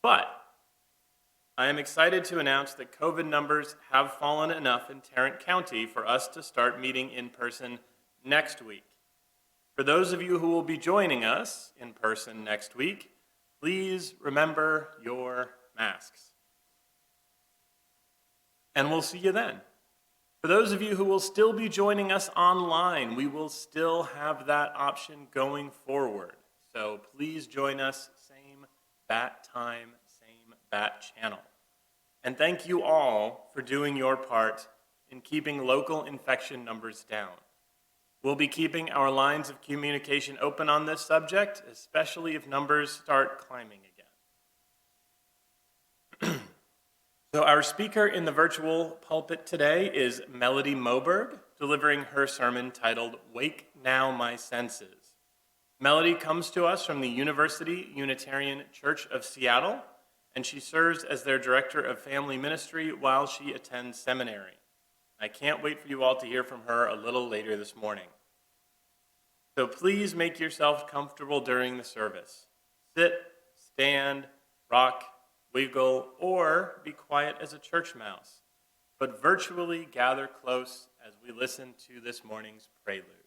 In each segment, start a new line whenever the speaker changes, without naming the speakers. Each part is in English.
But I am excited to announce that COVID numbers have fallen enough in Tarrant County for us to start meeting in person next week. For those of you who will be joining us in person next week, please remember your masks. And we'll see you then. For those of you who will still be joining us online, we will still have that option going forward. So please join us, same bat time, same bat channel. And thank you all for doing your part in keeping local infection numbers down. We'll be keeping our lines of communication open on this subject, especially if numbers start climbing again. So our speaker in the virtual pulpit today is Melody Moberg, delivering her sermon titled, "Wake Now My Senses." Melody comes to us from the University Unitarian Church of Seattle, and she serves as their director of family ministry while she attends seminary. I can't wait for you all to hear from her a little later this morning. So please make yourself comfortable during the service. Sit, stand, rock, wiggle, or be quiet as a church mouse, but virtually gather close as we listen to this morning's prelude.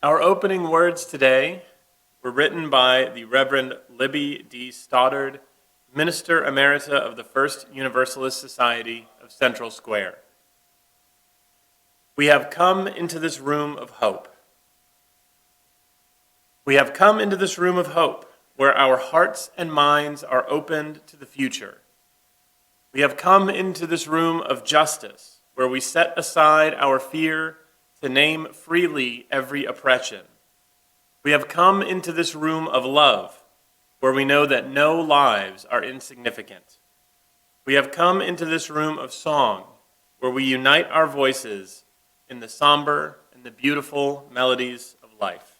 Our opening words today were written by the Reverend Libby D. Stoddard, Minister Emerita of the First Universalist Society of Central Square. We have come into this room of hope. We have come into this room of hope where our hearts and minds are opened to the future. We have come into this room of justice where we set aside our fear to name freely every oppression. We have come into this room of love, where we know that no lives are insignificant. We have come into this room of song, where we unite our voices in the somber and the beautiful melodies of life.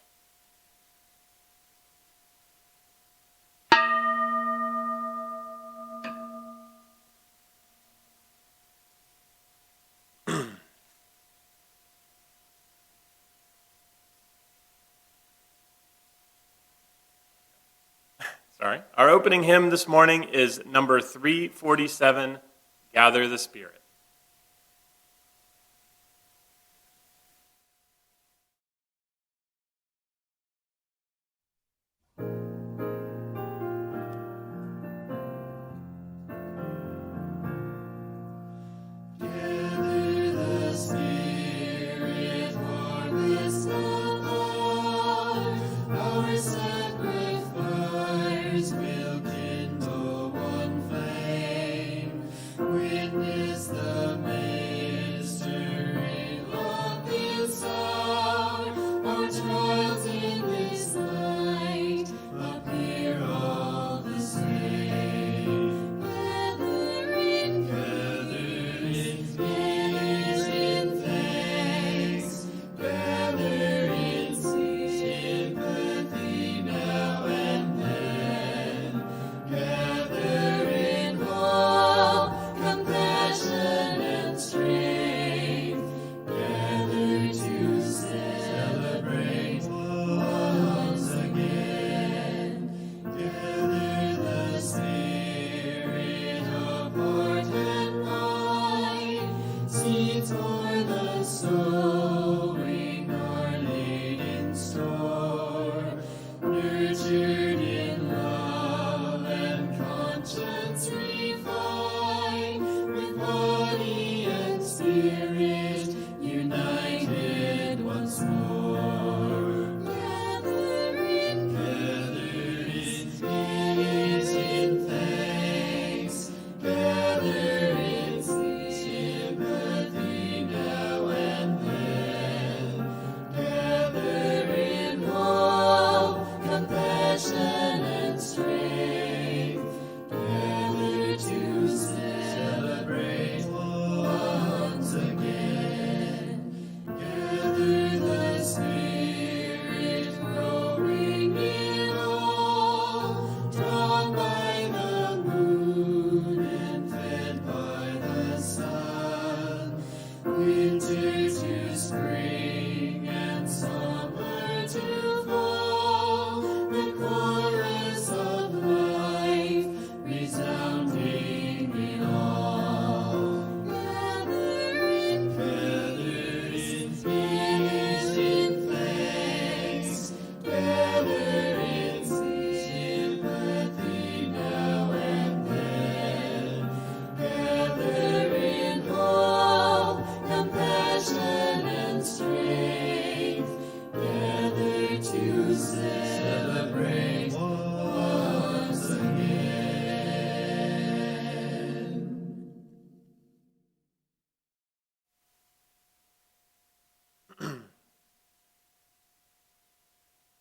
Our opening hymn this morning is number 347, Gather the Spirit.
Will kindle one flame, witness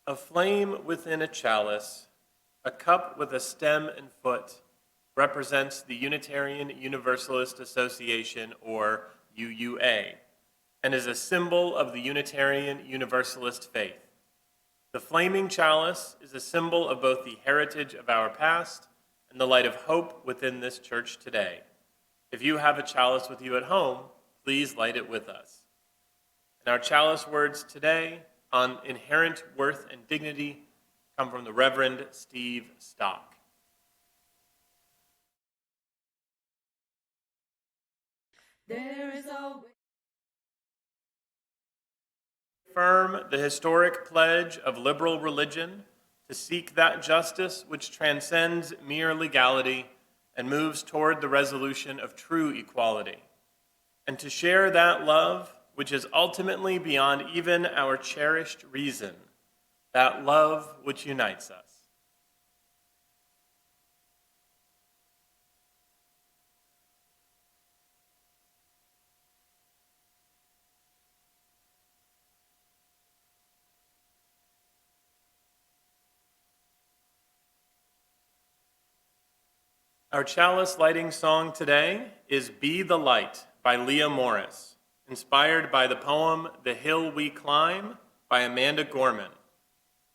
A flame within a chalice, a cup with a stem and foot, represents the Unitarian Universalist Association, or UUA, and is a symbol of the Unitarian Universalist faith. The flaming chalice is a symbol of both the heritage of our past and the light of hope within this church today. If you have a chalice with you at home, please light it with us. And our chalice words today on inherent worth and dignity come from the Reverend Steve Stock.
There is always
Affirm the historic pledge of liberal religion to seek that justice which transcends mere legality and moves toward the resolution of true equality, and to share that love which is ultimately beyond even our cherished reason, that love which unites us. Our chalice lighting song today is Be the Light by Leah Morris, inspired by the poem The Hill We Climb by Amanda Gorman.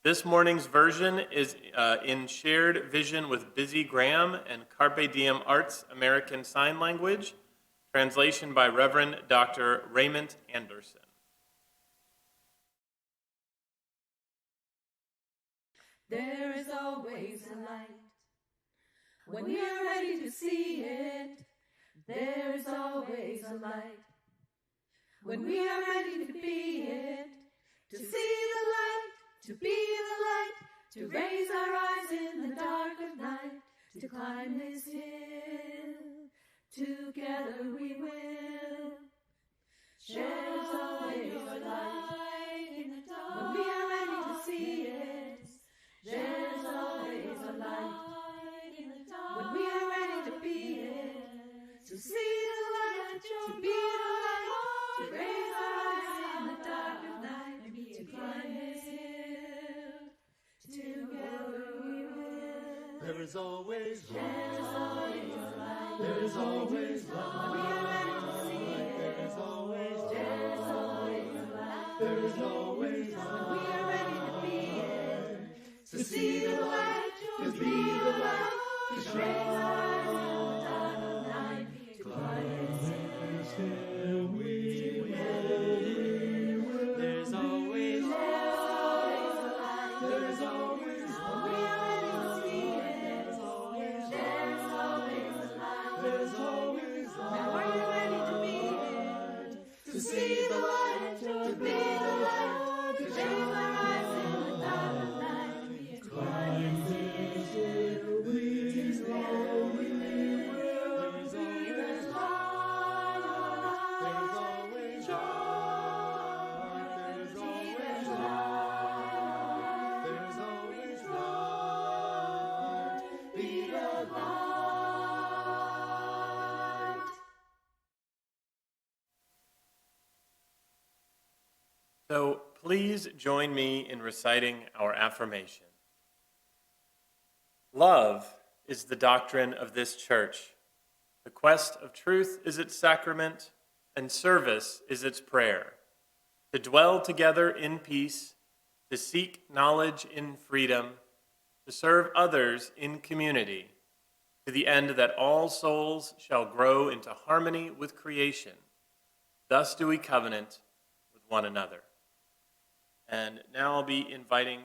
This morning's version is in shared vision with Busy Graham and Carpe Diem Arts American Sign Language, translation by Reverend Dr. Raymond Anderson.
There is always a light. When we are ready to see it, there is always a light. When we are ready to be it, to see the light, to be the light, to raise our eyes in the dark of night, to climb this hill, together we will. There's always a light in the dark. When we are ready to see it, there's always a light. When we are ready to be it, to see the light, to be the light, to raise our eyes in the dark of night, to climb this hill, together we will.
There is always light.
There is always light. When we are ready to see it,
There is always light.
there's always a light.
There is always light.
When we are ready to be it, to see the light, to be the light, to raise our eyes in the dark of night, to climb this hill,
There's always light.
there's always a light.
There's always
When we are ready to see it,
There's always
there's always a light.
There's always
Now are you ready to be it? To see the light, to be the light, to raise our eyes in the dark of night, to climb this hill, together we will.
There's
Be
always
the
light.
light.
There's always light. There's always light. There's always light.
Be the light.
So please join me in reciting our affirmation. Love is the doctrine of this church. The quest of truth is its sacrament, and service is its prayer. To dwell together in peace, to seek knowledge in freedom, to serve others in community, to the end that all souls shall grow into harmony with creation. Thus do we covenant with one another. And now I'll be inviting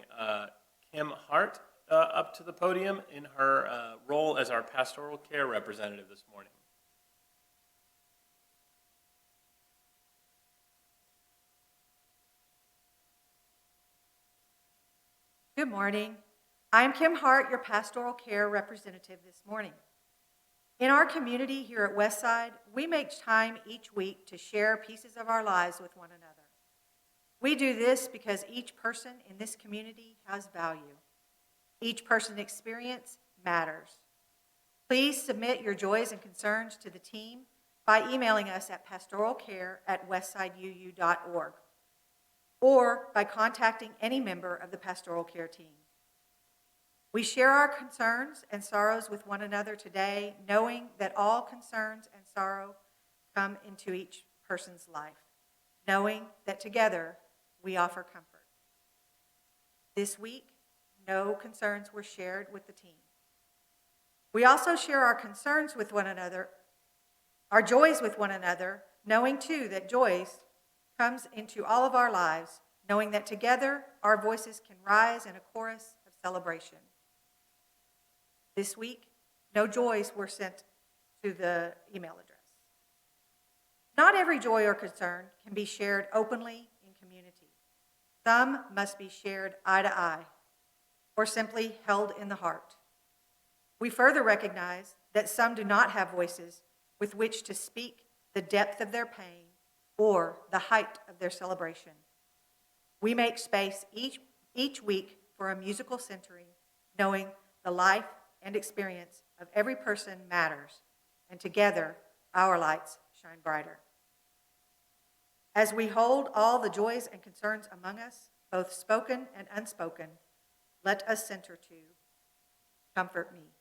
Kim Hart up to the podium in her role as our pastoral care representative this morning.
Good morning. I'm Kim Hart, your pastoral care representative this morning. In our community here at Westside, we make time each week to share pieces of our lives with one another. We do this because each person in this community has value. Each person's experience matters. Please submit your joys and concerns to the team by emailing us at pastoralcare@westsideuu.org. or by contacting any member of the pastoral care team. We share our concerns and sorrows with one another today, knowing that all concerns and sorrow come into each person's life, knowing that together we offer comfort. This week, no concerns were shared with the team. We also share our concerns with one another, our joys with one another, knowing too that joy comes into all of our lives, knowing that together our voices can rise in a chorus of celebration. This week, no joys were sent to the email address. Not every joy or concern can be shared openly in community. Some must be shared eye to eye, or simply held in the heart. We further recognize that some do not have voices with which to speak the depth of their pain or the height of their celebration. We make space each week for a musical centering, knowing the life and experience of every person matters, and together our lights shine brighter. As we hold all the joys and concerns among us, both spoken and unspoken, let us center to comfort me.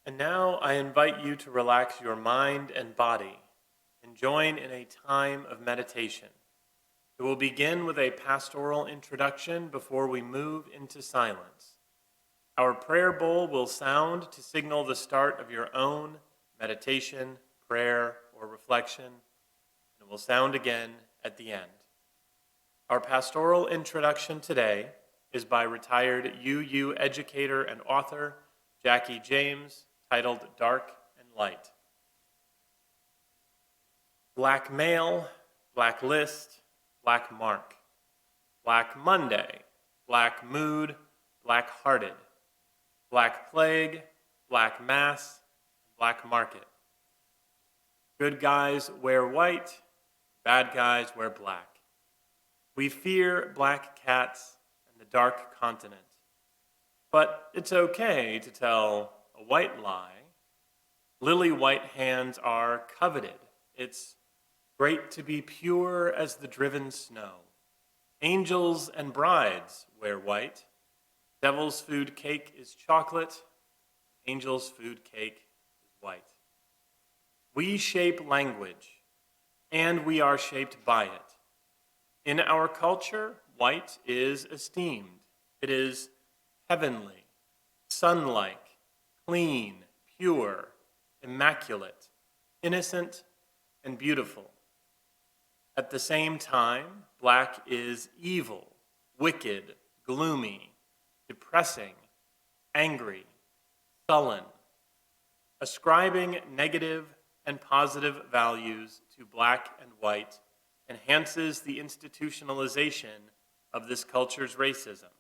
And now I invite you to relax your mind and body and join in a time of meditation. It will begin with a pastoral introduction before we move into silence. Our prayer bowl will sound to signal the start of your own meditation, prayer, or reflection, and it will sound again at the end. Our pastoral introduction today is by retired UU educator and author Jackie James, titled Dark and Light. Black mail, black list, black mark. Black Monday, black mood, black hearted. Black plague, black mass, black market. Good guys wear white, bad guys wear black. We fear black cats and the dark continent. But it's okay to tell a white lie. Lily white hands are coveted. It's great to be pure as the driven snow. Angels and brides wear white. Devil's food cake is chocolate. Angel's food cake is white. We shape language, and we are shaped by it. In our culture, white is esteemed. It is heavenly, sun-like, clean, pure, immaculate, innocent, and beautiful. At the same time, black is evil, wicked, gloomy, depressing, angry, sullen. Ascribing negative and positive values to black and white enhances the institutionalization of this culture's racism.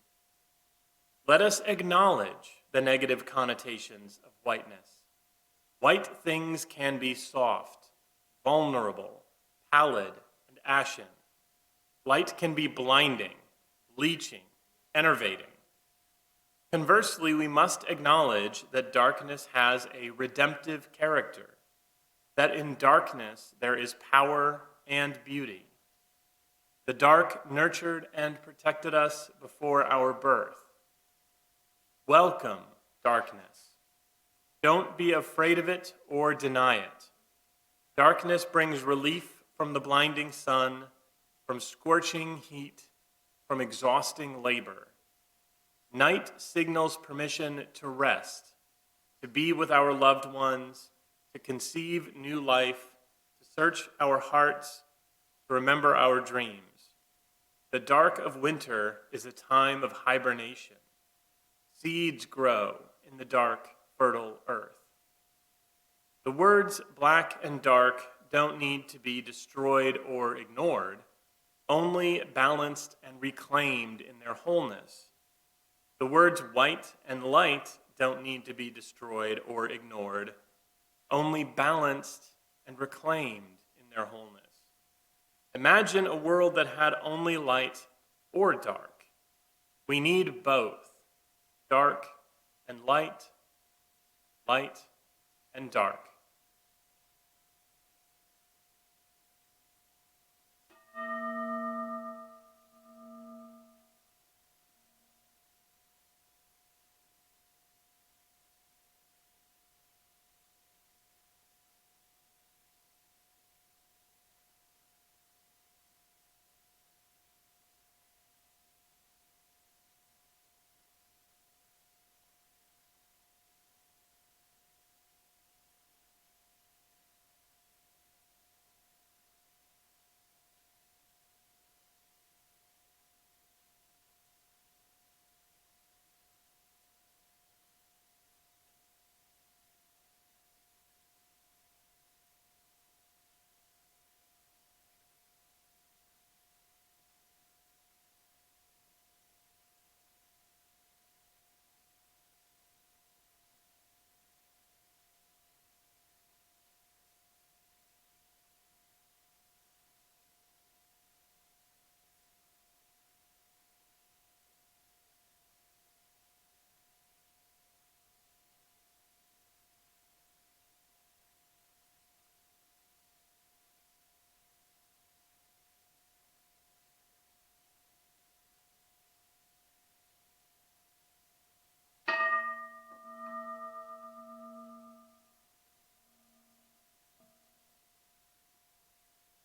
Let us acknowledge the negative connotations of whiteness. White things can be soft, vulnerable, pallid, and ashen. Light can be blinding, leeching, enervating. Conversely, we must acknowledge that darkness has a redemptive character, that in darkness there is power and beauty. The dark nurtured and protected us before our birth. Welcome, darkness. Don't be afraid of it or deny it. Darkness brings relief from the blinding sun, from scorching heat, from exhausting labor. Night signals permission to rest, to be with our loved ones, to conceive new life, to search our hearts, to remember our dreams. The dark of winter is a time of hibernation. Seeds grow in the dark, fertile earth. The words black and dark don't need to be destroyed or ignored, only balanced and reclaimed in their wholeness. The words white and light don't need to be destroyed or ignored, only balanced and reclaimed in their wholeness. Imagine a world that had only light or dark. We need both, dark and light, light and dark.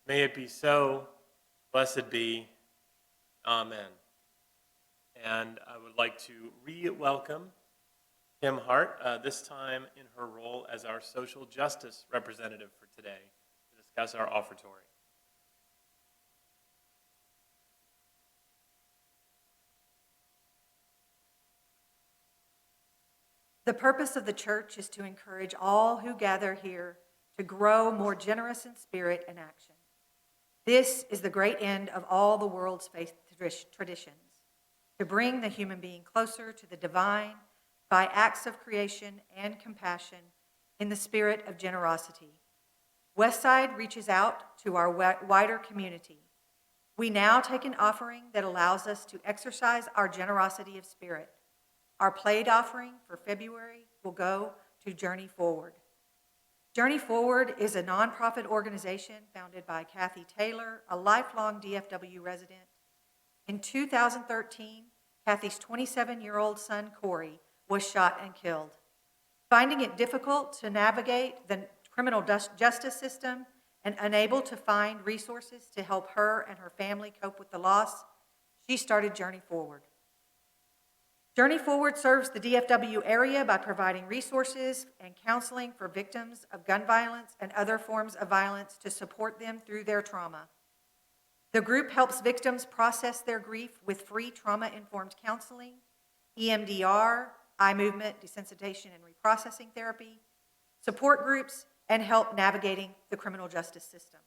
May it be so, blessed be, amen. And I would like to re-welcome Kim Hart, this time in her role as our social justice representative for today, to discuss our offertory.
The purpose of the church is to encourage all who gather here to grow more generous in spirit and action. This is the great end of all the world's faith traditions, to bring the human being closer to the divine by acts of creation and compassion in the spirit of generosity. Westside reaches out to our wider community. We now take an offering that allows us to exercise our generosity of spirit. Our plaid offering for February will go to Journey Forward. Journey Forward is a nonprofit organization founded by Kathy Taylor, a lifelong DFW resident. In 2013, Kathy's 27-year-old son, Corey, was shot and killed. Finding it difficult to navigate the criminal justice system and unable to find resources to help her and her family cope with the loss, she started Journey Forward. Journey Forward serves the DFW area by providing resources and counseling for victims of gun violence and other forms of violence to support them through their trauma. The group helps victims process their grief with free trauma-informed counseling, EMDR, eye movement desensitization and reprocessing therapy, support groups, and help navigating the criminal justice system.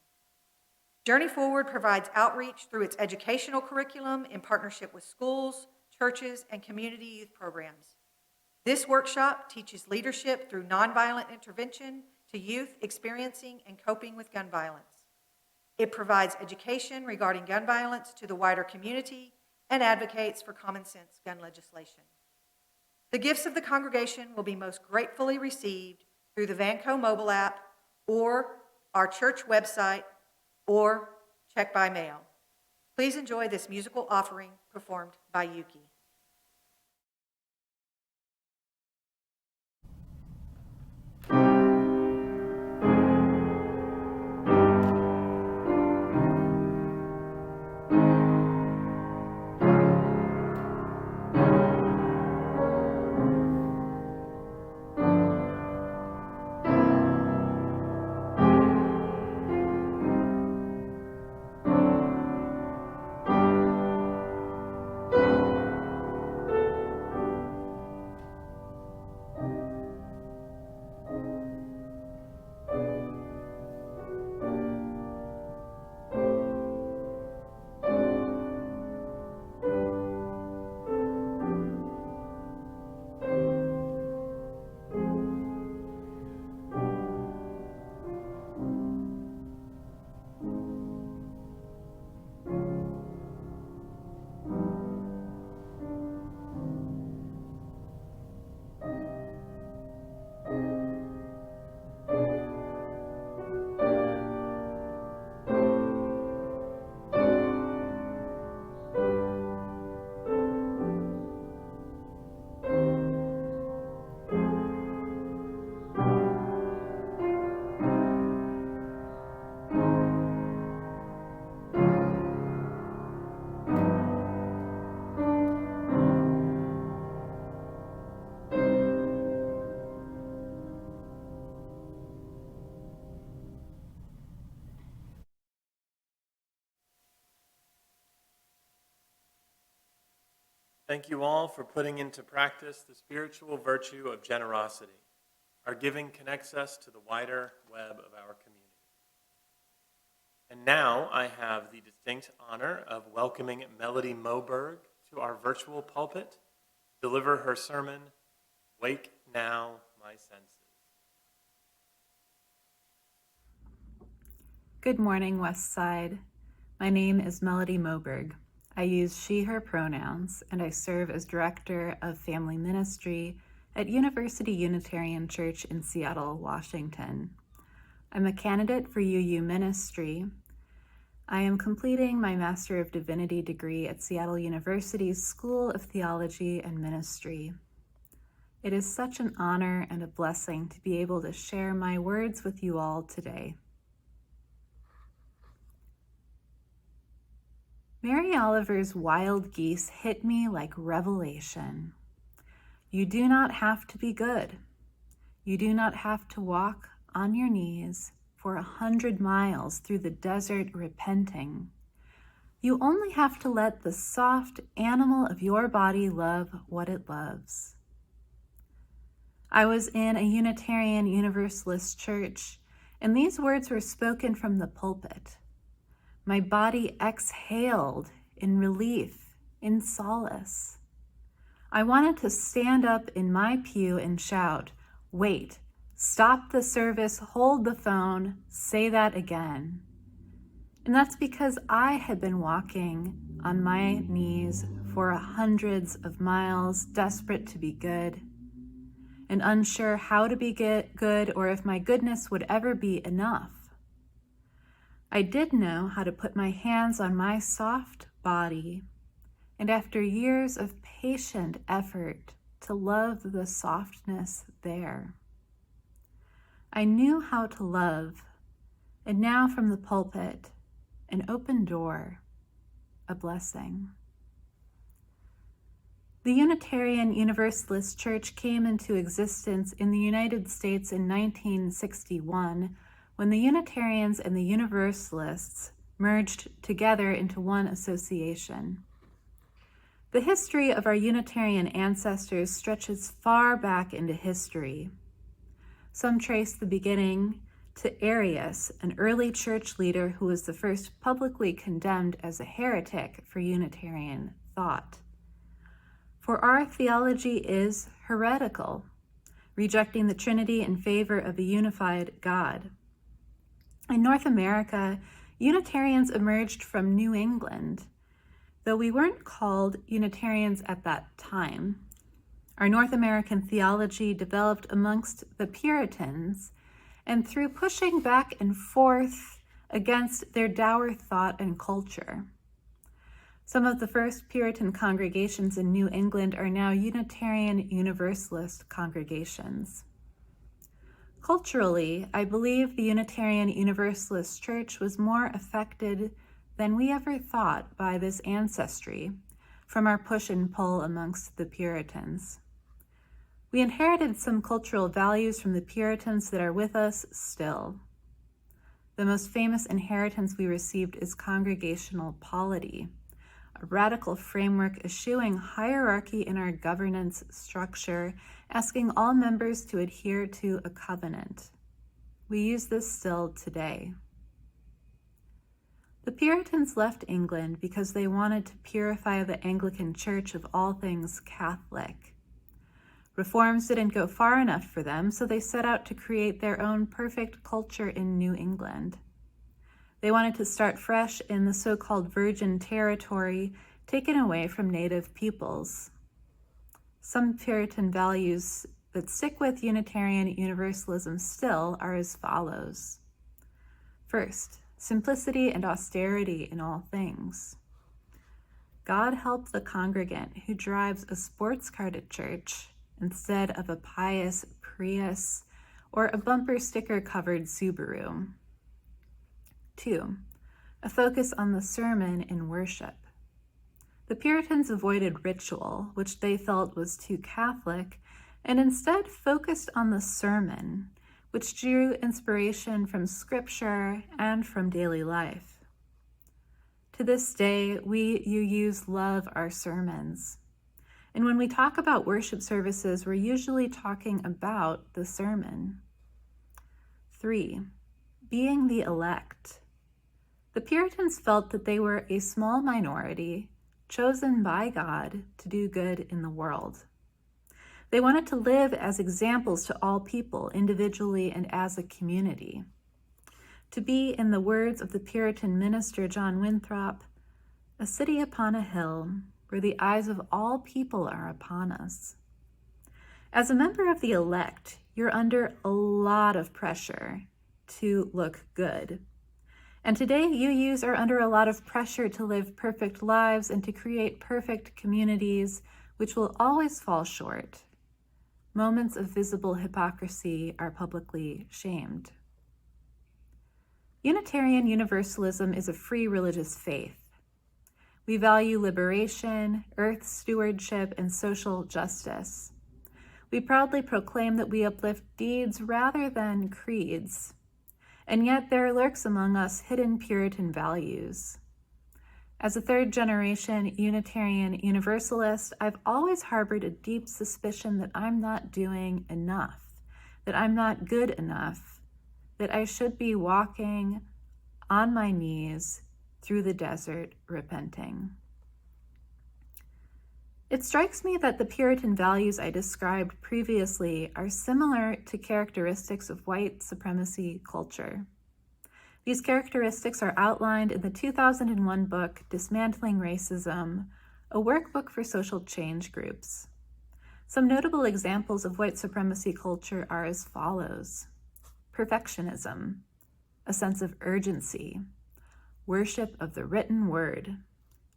Journey Forward provides outreach through its educational curriculum in partnership with schools, churches, and community youth programs. This workshop teaches leadership through nonviolent intervention to youth experiencing and coping with gun violence. It provides education regarding gun violence to the wider community and advocates for common sense gun legislation. The gifts of the congregation will be most gratefully received through the Vanco mobile app or our church website or check by mail. Please enjoy this musical offering performed by Yuki.
Thank you all for putting into practice the spiritual virtue of generosity. Our giving connects us to the wider web of our community. And now I have the distinct honor of welcoming Melody Moberg to our virtual pulpit to deliver her sermon, Wake Now, My Senses.
Good morning, West Side. My name is Melody Moberg. I use she, her pronouns, and I serve as Director of Family Ministry at University Unitarian Church in Seattle, Washington. I'm a candidate for UU Ministry. I am completing my Master of Divinity degree at Seattle University's School of Theology and Ministry. It is such an honor and a blessing to be able to share my words with you all today. Mary Oliver's wild geese hit me like revelation. You do not have to be good. You do not have to walk on your knees for 100 miles through the desert repenting. You only have to let the soft animal of your body love what it loves. I was in a Unitarian Universalist church, and these words were spoken from the pulpit. My body exhaled in relief, in solace. I wanted to stand up in my pew and shout, "Wait, stop the service, hold the phone, say that again." And that's because I had been walking on my knees for hundreds of miles, desperate to be good, and unsure how to be good or if my goodness would ever be enough. I did know how to put my hands on my soft body, and after years of patient effort to love the softness there, I knew how to love, and now from the pulpit, an open door, a blessing. The Unitarian Universalist Church came into existence in the United States in 1961 when the Unitarians and the Universalists merged together into one association. The history of our Unitarian ancestors stretches far back into history. Some trace the beginning to Arius, an early church leader who was the first publicly condemned as a heretic for Unitarian thought. For our theology is heretical, rejecting the Trinity in favor of a unified God. In North America, Unitarians emerged from New England, though we weren't called Unitarians at that time. Our North American theology developed amongst the Puritans, and through pushing back and forth against their dour thought and culture. Some of the first Puritan congregations in New England are now Unitarian Universalist congregations. Culturally, I believe the Unitarian Universalist Church was more affected than we ever thought by this ancestry from our push and pull amongst the Puritans. We inherited some cultural values from the Puritans that are with us still. The most famous inheritance we received is congregational polity, a radical framework eschewing hierarchy in our governance structure, asking all members to adhere to a covenant. We use this still today. The Puritans left England because they wanted to purify the Anglican Church of all things Catholic. Reforms didn't go far enough for them, so they set out to create their own perfect culture in New England. They wanted to start fresh in the so-called virgin territory taken away from native peoples. Some Puritan values that stick with Unitarian Universalism still are as follows. First, simplicity and austerity in all things. God help the congregant who drives a sports car to church instead of a pious Prius or a bumper sticker covered Subaru. 2, a focus on the sermon in worship. The Puritans avoided ritual, which they felt was too Catholic, and instead focused on the sermon, which drew inspiration from scripture and from daily life. To this day, we UUs love our sermons. And when we talk about worship services, we're usually talking about the sermon. 3, being the elect. The Puritans felt that they were a small minority chosen by God to do good in the world. They wanted to live as examples to all people, individually and as a community. To be, in the words of the Puritan minister John Winthrop, a city upon a hill where the eyes of all people are upon us. As a member of the elect, you're under a lot of pressure to look good. And today, UUs are under a lot of pressure to live perfect lives and to create perfect communities, which will always fall short. Moments of visible hypocrisy are publicly shamed. Unitarian Universalism is a free religious faith. We value liberation, earth stewardship, and social justice. We proudly proclaim that we uplift deeds rather than creeds. And yet there lurks among us hidden Puritan values. As a third-generation Unitarian Universalist, I've always harbored a deep suspicion that I'm not doing enough, that I'm not good enough, that I should be walking on my knees through the desert repenting. It strikes me that the Puritan values I described previously are similar to characteristics of white supremacy culture. These characteristics are outlined in the 2001 book, Dismantling Racism, a workbook for social change groups. Some notable examples of white supremacy culture are as follows: perfectionism, a sense of urgency, worship of the written word,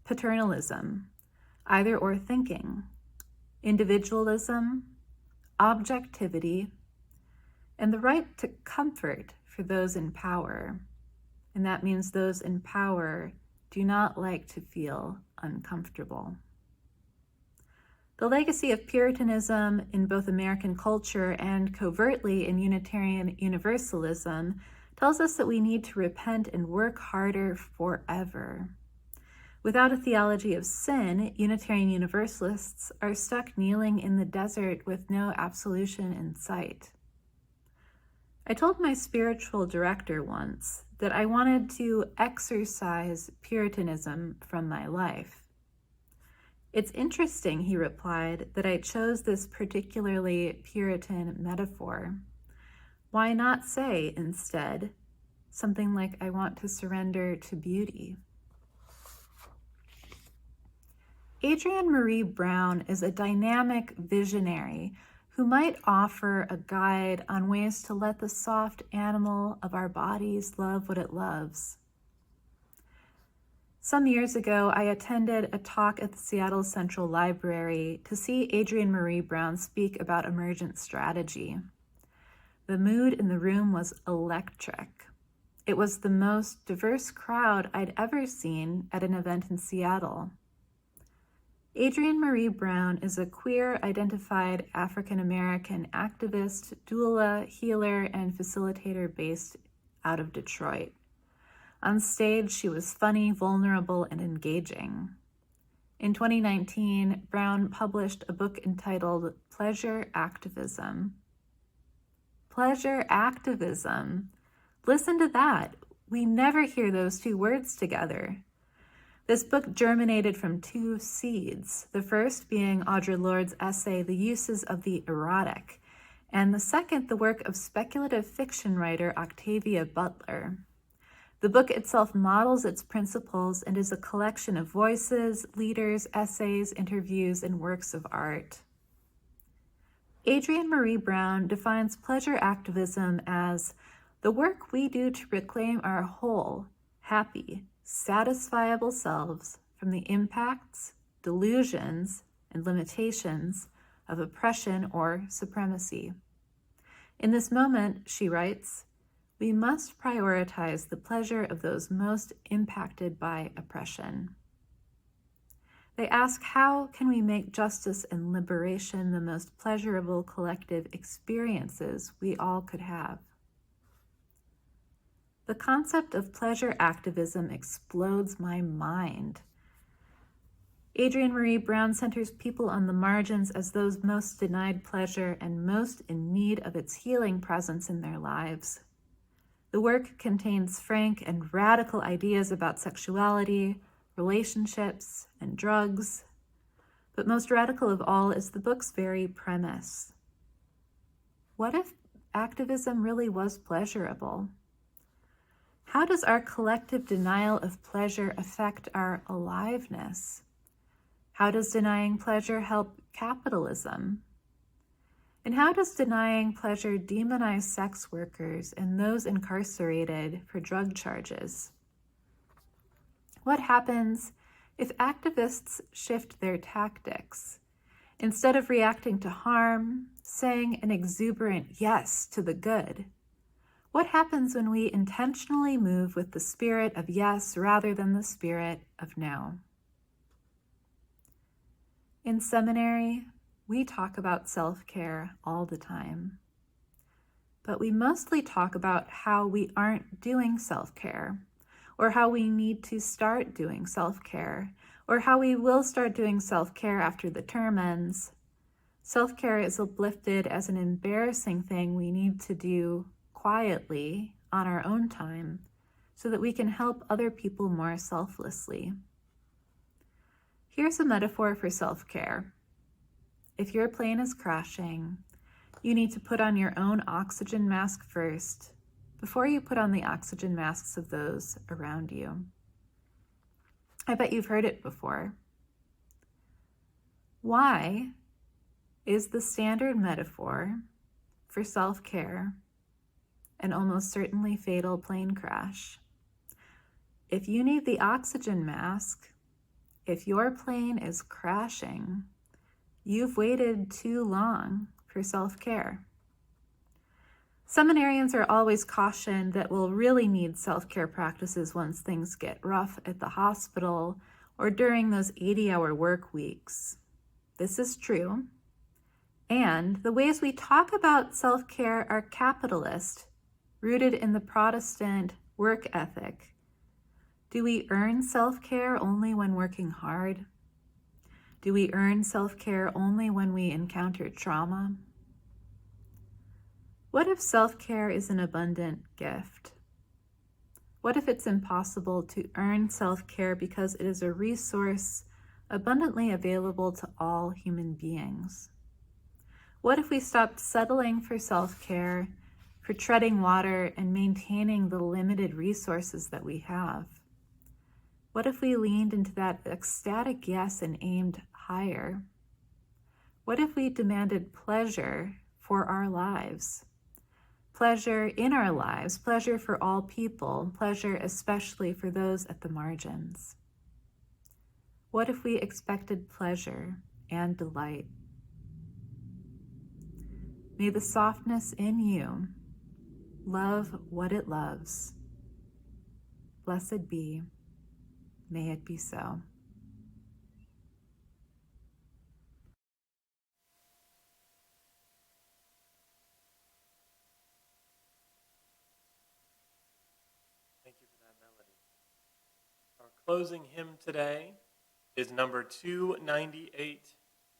paternalism, either or thinking, individualism, objectivity, and the right to comfort for those in power. And that means those in power do not like to feel uncomfortable. The legacy of Puritanism in both American culture and covertly in Unitarian Universalism tells us that we need to repent and work harder forever. Without a theology of sin, Unitarian Universalists are stuck kneeling in the desert with no absolution in sight. I told my spiritual director once that I wanted to exorcise Puritanism from my life. It's interesting, he replied, that I chose this particularly Puritan metaphor. Why not say, instead, something like, I want to surrender to beauty? Adrienne Maree Brown is a dynamic visionary who might offer a guide on ways to let the soft animal of our bodies love what it loves. Some years ago, I attended a talk at the Seattle Central Library to see Adrienne Maree Brown speak about emergent strategy. The mood in the room was electric. It was the most diverse crowd I'd ever seen at an event in Seattle. Adrienne Maree Brown is a queer-identified African-American activist, doula, healer, and facilitator based out of Detroit. On stage, she was funny, vulnerable, and engaging. In 2019, Brown published a book entitled Pleasure Activism. Pleasure Activism. Listen to that. We never hear those two words together. This book germinated from two seeds, the first being Audre Lorde's essay, The Uses of the Erotic, and the second, the work of speculative fiction writer Octavia Butler. The book itself models its principles and is a collection of voices, leaders, essays, interviews, and works of art. Adrienne Maree Brown defines pleasure activism as the work we do to reclaim our whole, happy, satisfiable selves from the impacts, delusions, and limitations of oppression or supremacy. In this moment, she writes, we must prioritize the pleasure of those most impacted by oppression. They ask, how can we make justice and liberation the most pleasurable collective experiences we all could have? The concept of pleasure activism explodes my mind. Adrienne Maree Brown centers people on the margins as those most denied pleasure and most in need of its healing presence in their lives. The work contains frank and radical ideas about sexuality, relationships, and drugs. But most radical of all is the book's very premise. What if activism really was pleasurable? How does our collective denial of pleasure affect our aliveness? How does denying pleasure help capitalism? And how does denying pleasure demonize sex workers and those incarcerated for drug charges? What happens if activists shift their tactics? Instead of reacting to harm, saying an exuberant yes to the good, what happens when we intentionally move with the spirit of yes rather than the spirit of no? In seminary, we talk about self-care all the time, but we mostly talk about how we aren't doing self-care, or how we need to start doing self-care, or how we will start doing self-care after the term ends. Self-care is uplifted as an embarrassing thing we need to do quietly on our own time so that we can help other people more selflessly. Here's a metaphor for self-care. If your plane is crashing, you need to put on your own oxygen mask first before you put on the oxygen masks of those around you. I bet you've heard it before. Why is the standard metaphor for self-care an almost certainly fatal plane crash? If you need the oxygen mask, if your plane is crashing, you've waited too long for self-care. Seminarians are always cautioned that we'll really need self-care practices once things get rough at the hospital or during those 80-hour work weeks. This is true. And the ways we talk about self-care are capitalist, rooted in the Protestant work ethic. Do we earn self-care only when working hard? Do we earn self-care only when we encounter trauma? What if self-care is an abundant gift? What if it's impossible to earn self-care because it is a resource abundantly available to all human beings? What if we stopped settling for self-care, for treading water and maintaining the limited resources that we have? What if we leaned into that ecstatic yes and aimed higher? What if we demanded pleasure for our lives? Pleasure in our lives, pleasure for all people, pleasure especially for those at the margins. What if we expected pleasure and delight? May the softness in you love what it loves. Blessed be, may it be so.
Thank you for that melody. Our closing hymn today is number 298,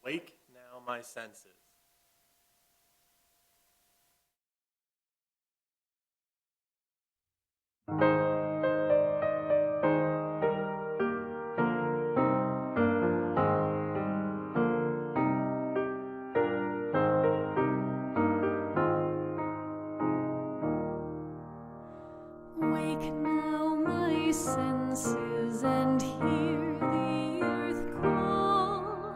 Wake Now My Senses.
Wake now my senses and hear the earth call.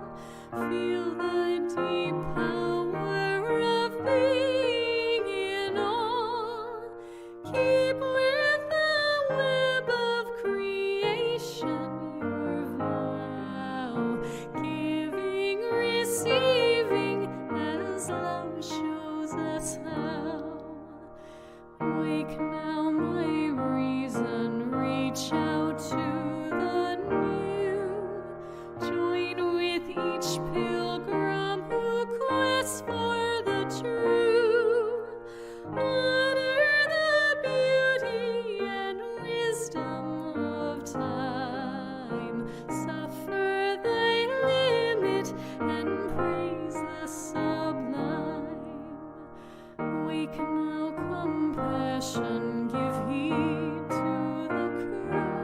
Feel the deep power of being in awe. Keep with the web of creation your vow. Giving, receiving as love shows us how. Wake now my reason, reach out to the new. Join with each pilgrim who quests for the true. Honor the beauty and wisdom of time. Suffer thy limit and praise the sublime. Wake now compassion, give heed to the cry.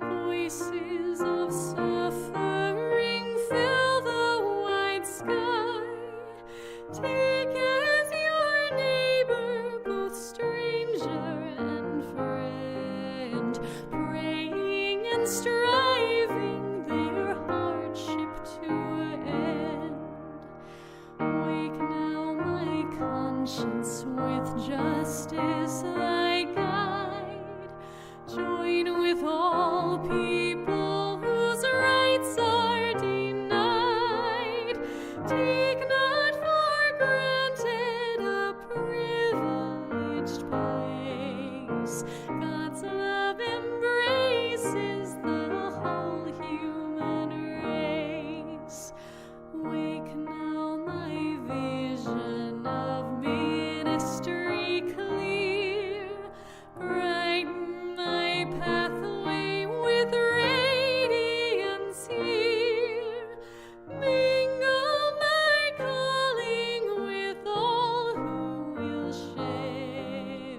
Voices of suffering fill the wide sky. Take as your neighbor both stranger and friend, praying and striving their hardship to end. Wake now my conscience with justice thy guide. Join with all people whose rights are denied. Take not for granted a privileged place. God's love embraces the whole human race. Wake now my vision of ministry clear. Brighten my pathway with radiance here. Mingle my calling with all who will share.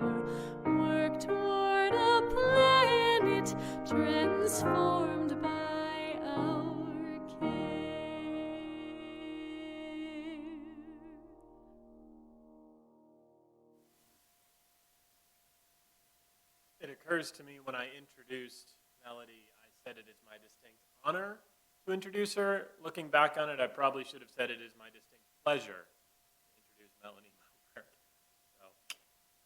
Work toward a planet transformed by our care.
It occurs to me when I introduced Melody, I said it is my distinct honor to introduce her. Looking back on it, I probably should have said it is my distinct pleasure to introduce Melody Moberg. So,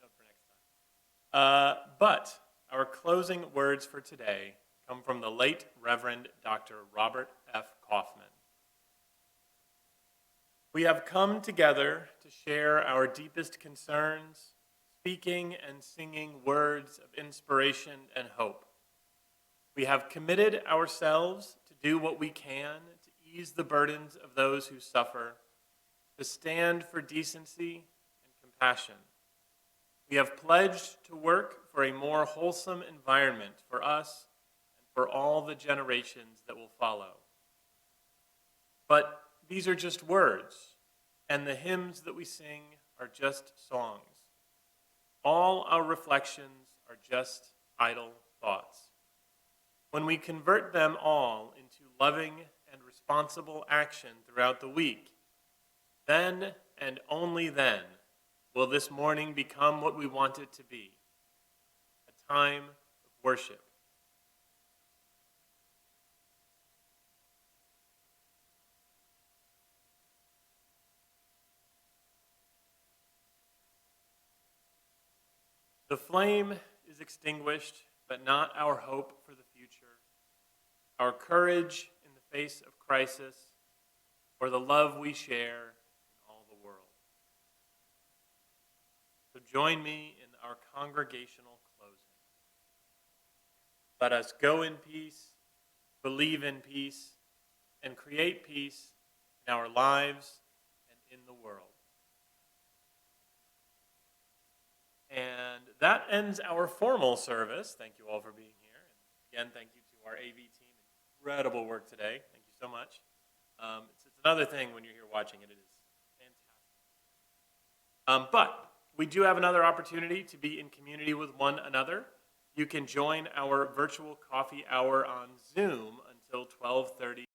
note for next time. But our closing words for today come from the late Reverend Dr. Robert F. Kaufman. We have come together to share our deepest concerns, speaking and singing words of inspiration and hope. We have committed ourselves to do what we can to ease the burdens of those who suffer, to stand for decency and compassion. We have pledged to work for a more wholesome environment for us and for all the generations that will follow. But these are just words, and the hymns that we sing are just songs. All our reflections are just idle thoughts. When we convert them all into loving and responsible action throughout the week, then and only then will this morning become what we want it to be, a time of worship. The flame is extinguished, but not our hope for the future, our courage in the face of crisis, or the love we share in all the world. So join me in our congregational closing. Let us go in peace, believe in peace, and create peace in our lives and in the world. And that ends our formal service. Thank you all for being here. And again, thank you to our AV team. Incredible work today. Thank you so much. It's another thing when you're here watching it. It is fantastic. But we do have another opportunity to be in community with one another. You can join our virtual coffee hour on Zoom until 12:30.